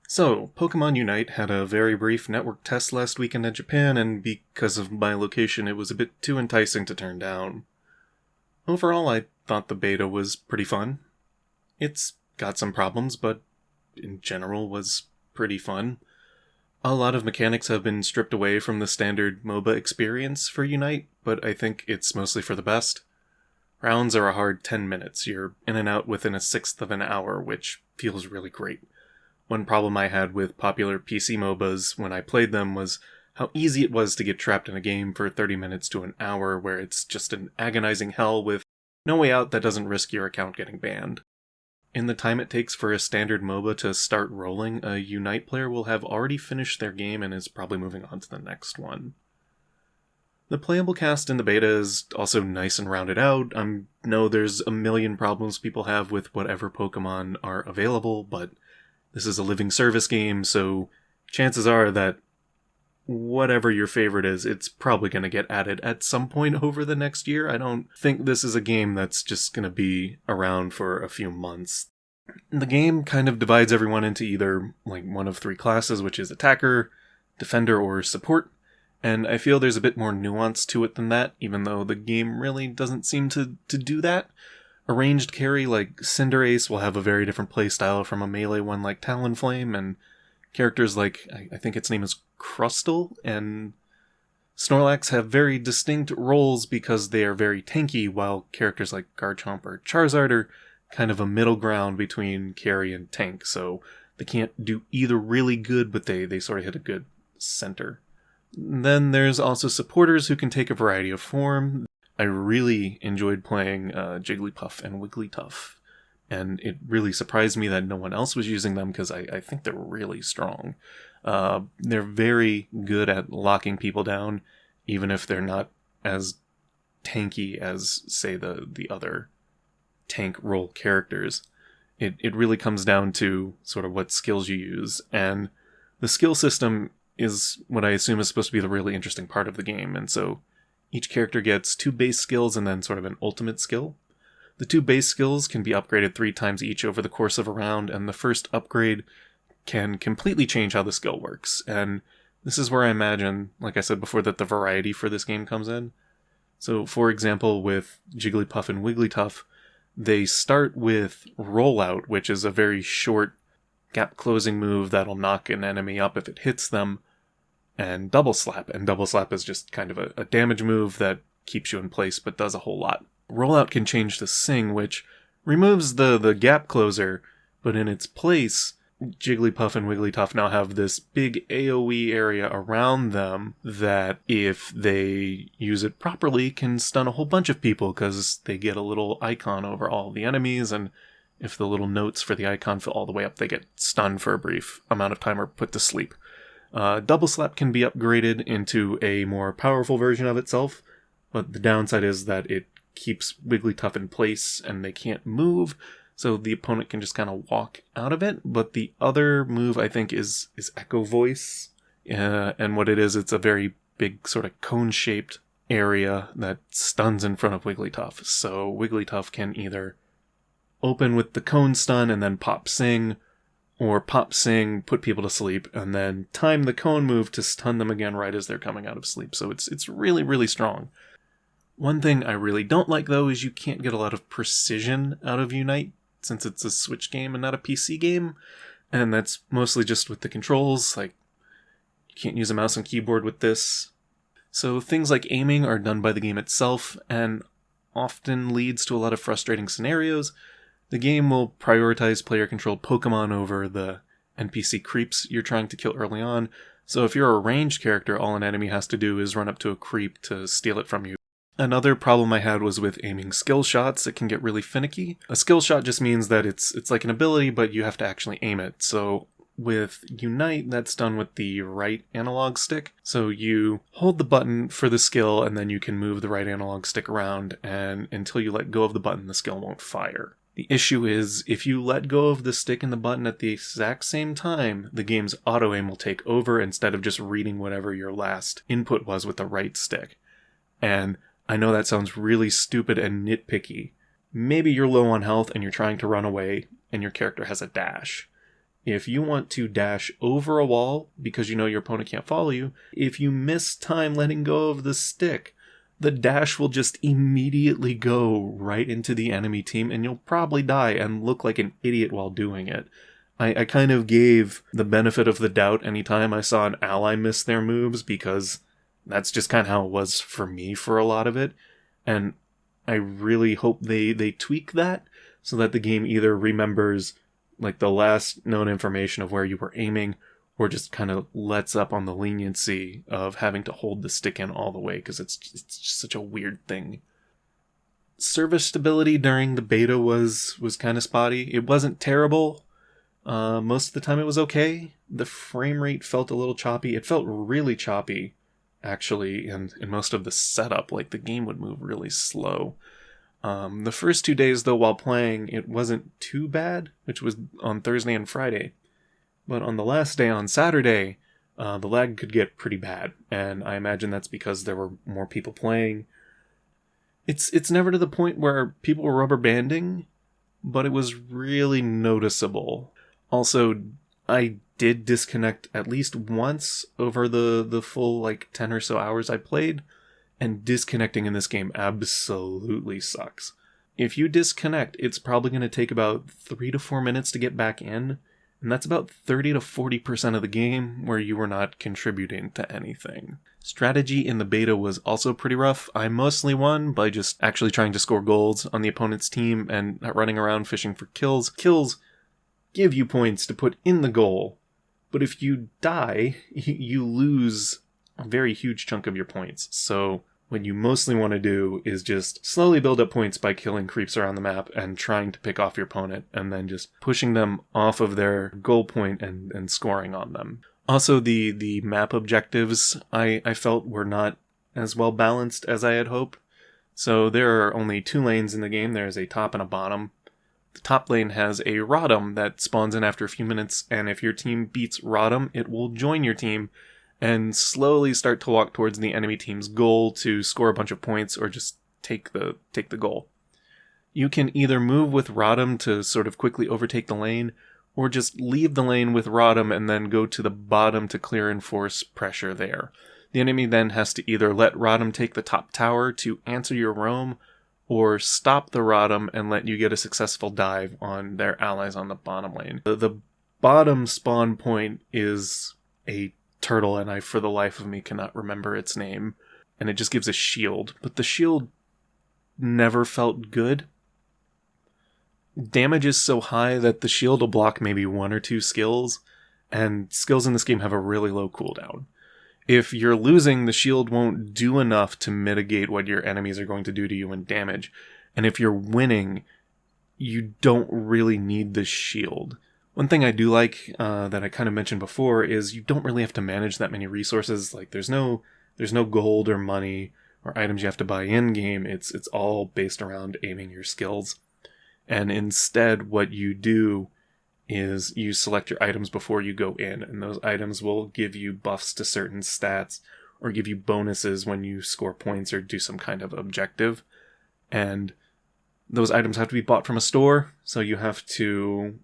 So, Pokemon Unite had a very brief network test last weekend in Japan, and because of my location, it was a bit too enticing to turn down. Overall, I thought the beta was pretty fun. It's got some problems, but in general was pretty fun. A lot of mechanics have been stripped away from the standard MOBA experience for Unite, but I think it's mostly for the best. Rounds are a hard 10 minutes. You're in and out within a sixth of an hour, which feels really great. One problem I had with popular PC MOBAs when I played them was how easy it was to get trapped in a game for 30 minutes to an hour where it's just an agonizing hell with no way out that doesn't risk your account getting banned. In the time it takes for a standard MOBA to start rolling, a Unite player will have already finished their game and is probably moving on to the next one. The playable cast in the beta is also nice and rounded out. I know there's a million problems people have with whatever Pokemon are available, but this is a living service game, so chances are that whatever your favorite is, it's probably going to get added at some point over the next year. I don't think this is a game that's just going to be around for a few months. The game kind of divides everyone into either one of three classes, which is attacker, defender, or support. And I feel there's a bit more nuance to it than that, even though the game really doesn't seem to do that. A ranged carry like Cinderace will have a very different playstyle from a melee one like Talonflame, and characters like, I think its name is Crustle, and Snorlax have very distinct roles because they are very tanky, while characters like Garchomp or Charizard are kind of a middle ground between carry and tank, so they can't do either really good, but they sort of hit a good center. Then there's also supporters who can take a variety of form. I really enjoyed playing Jigglypuff and Wigglytuff, and it really surprised me that no one else was using them because I think they're really strong. They're very good at locking people down, even if they're not as tanky as, say, the other tank role characters. It really comes down to sort of what skills you use, and the skill system is what I assume is supposed to be the really interesting part of the game, and so each character gets 2 base skills and then sort of an ultimate skill. The 2 base skills can be upgraded 3 times each over the course of a round, and the first upgrade can completely change how the skill works. And this is where I imagine, like I said before, that the variety for this game comes in. So, for example, with Jigglypuff and Wigglytuff, they start with Rollout, which is a very short gap-closing move that'll knock an enemy up if it hits them, and Double Slap. And Double Slap is just kind of a damage move that keeps you in place but does a whole lot. Rollout can change to Sing, which removes the gap closer, but in its place, Jigglypuff and Wigglytuff now have this big AoE area around them that, if they use it properly, can stun a whole bunch of people because they get a little icon over all the enemies, and if the little notes for the icon fill all the way up, they get stunned for a brief amount of time or put to sleep. Double Slap can be upgraded into a more powerful version of itself, but the downside is that it keeps Wigglytuff in place and they can't move, so the opponent can just kind of walk out of it. But the other move, I think, is Echo Voice, and what it is, it's a very big sort of cone-shaped area that stuns in front of Wigglytuff. So Wigglytuff can either open with the cone stun and then pop Sing, or pop Sing, put people to sleep, and then time the cone move to stun them again right as they're coming out of sleep. So it's really, really strong. One thing I really don't like, though, is you can't get a lot of precision out of Unite, since it's a Switch game and not a PC game, and that's mostly just with the controls. Like, you can't use a mouse and keyboard with this. So things like aiming are done by the game itself, and often leads to a lot of frustrating scenarios. The game will prioritize player-controlled Pokemon over the NPC creeps you're trying to kill early on, so if you're a ranged character, all an enemy has to do is run up to a creep to steal it from you. Another problem I had was with aiming skill shots. It can get really finicky. A skill shot just means that it's like an ability, but you have to actually aim it. So with Unite, that's done with the right analog stick. So you hold the button for the skill, and then you can move the right analog stick around, and until you let go of the button, the skill won't fire. The issue is, if you let go of the stick and the button at the exact same time, the game's auto-aim will take over instead of just reading whatever your last input was with the right stick. And I know that sounds really stupid and nitpicky. Maybe you're low on health and you're trying to run away, and your character has a dash. If you want to dash over a wall because you know your opponent can't follow you, if you miss time letting go of the stick, the dash will just immediately go right into the enemy team and you'll probably die and look like an idiot while doing it. I kind of gave the benefit of the doubt anytime I saw an ally miss their moves because that's just kind of how it was for me for a lot of it. And I really hope they tweak that so that the game either remembers like the last known information of where you were aiming or just kind of lets up on the leniency of having to hold the stick in all the way because it's just such a weird thing. Server stability during the beta was kind of spotty. It wasn't terrible. Most of the time it was okay. The frame rate felt a little choppy. It felt really choppy, actually, and in most of the setup, like the game would move really slow. The first 2 days, though, while playing, it wasn't too bad, which was on Thursday and Friday. But on the last day, on Saturday, the lag could get pretty bad, and I imagine that's because there were more people playing. It's never to the point where people were rubber banding, but it was really noticeable. Also, I did disconnect at least once over the full 10 or so hours I played, and disconnecting in this game absolutely sucks. If you disconnect, it's probably going to take about 3 to 4 minutes to get back in, and that's about 30 to 40% of the game where you were not contributing to anything. Strategy in the beta was also pretty rough. I mostly won by just actually trying to score goals on the opponent's team and not running around fishing for kills. Kills give you points to put in the goal, but if you die, you lose a very huge chunk of your points. So what you mostly want to do is just slowly build up points by killing creeps around the map and trying to pick off your opponent and then just pushing them off of their goal point and scoring on them. Also, the map objectives I felt were not as well balanced as I had hoped. So there are only 2 lanes in the game. There's a top and a bottom. The top lane has a Rotom that spawns in after a few minutes, and if your team beats Rotom, it will join your team and slowly start to walk towards the enemy team's goal to score a bunch of points or just take the goal. You can either move with Rotom to sort of quickly overtake the lane, or just leave the lane with Rotom and then go to the bottom to clear and force pressure there. The enemy then has to either let Rotom take the top tower to answer your roam, or stop the Rotom and let you get a successful dive on their allies on the bottom lane. The bottom spawn point is a turtle, and I, for the life of me, cannot remember its name. And it just gives a shield. But the shield never felt good. Damage is so high that the shield will block maybe 1 or 2 skills, and skills in this game have a really low cooldown. If you're losing, the shield won't do enough to mitigate what your enemies are going to do to you in damage. And if you're winning, you don't really need the shield. One thing I do like that I kind of mentioned before is you don't really have to manage that many resources. Like there's no gold or money or items you have to buy in game. It's all based around aiming your skills. And instead what you do is you select your items before you go in, and those items will give you buffs to certain stats or give you bonuses when you score points or do some kind of objective. And those items have to be bought from a store, so you have to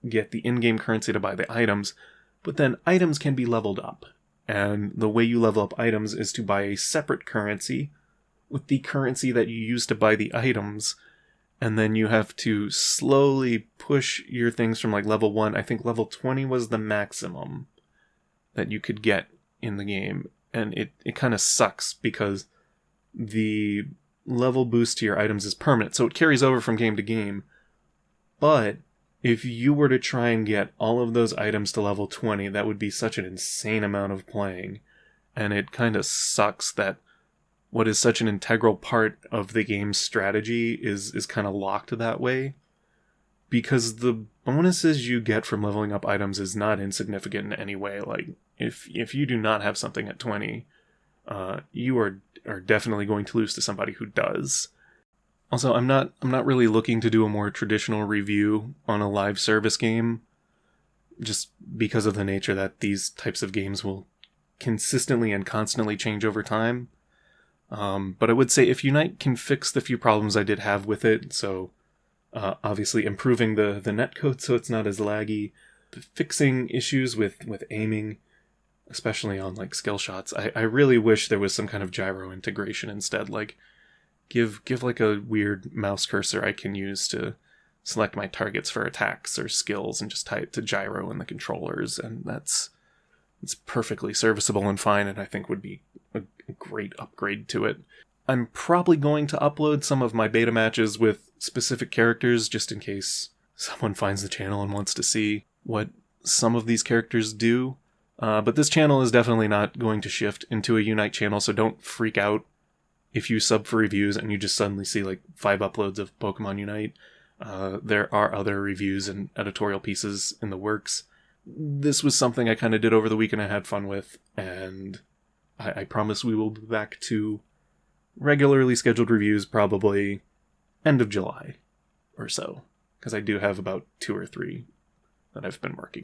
get the in-game currency to buy the items, but then items can be leveled up. And the way you level up items is to buy a separate currency with the currency that you use to buy the items, and then you have to slowly push your things from level 1. I think level 20 was the maximum that you could get in the game. And it kind of sucks because the level boost to your items is permanent, so it carries over from game to game. But if you were to try and get all of those items to level 20, that would be such an insane amount of playing. And it kind of sucks that what is such an integral part of the game's strategy is kind of locked that way. Because the bonuses you get from leveling up items is not insignificant in any way. Like, if you do not have something at 20, you are definitely going to lose to somebody who does. Also, I'm not really looking to do a more traditional review on a live service game, just because of the nature that these types of games will consistently and constantly change over time. But I would say if Unite can fix the few problems I did have with it, so obviously improving the netcode so it's not as laggy, fixing issues with aiming, especially on like skill shots. I really wish there was some kind of gyro integration instead. Like give like a weird mouse cursor I can use to select my targets for attacks or skills and just tie it to gyro in the controllers, and it's perfectly serviceable and fine, and I think would be a great upgrade to it. I'm probably going to upload some of my beta matches with specific characters just in case someone finds the channel and wants to see what some of these characters do. But this channel is definitely not going to shift into a Unite channel, so don't freak out if you sub for reviews and you just suddenly see like 5 uploads of Pokemon Unite. There are other reviews and editorial pieces in the works. This was something I kind of did over the weekend I had fun with, and I promise we will be back to regularly scheduled reviews probably end of July or so, because I do have about 2 or 3 that I've been working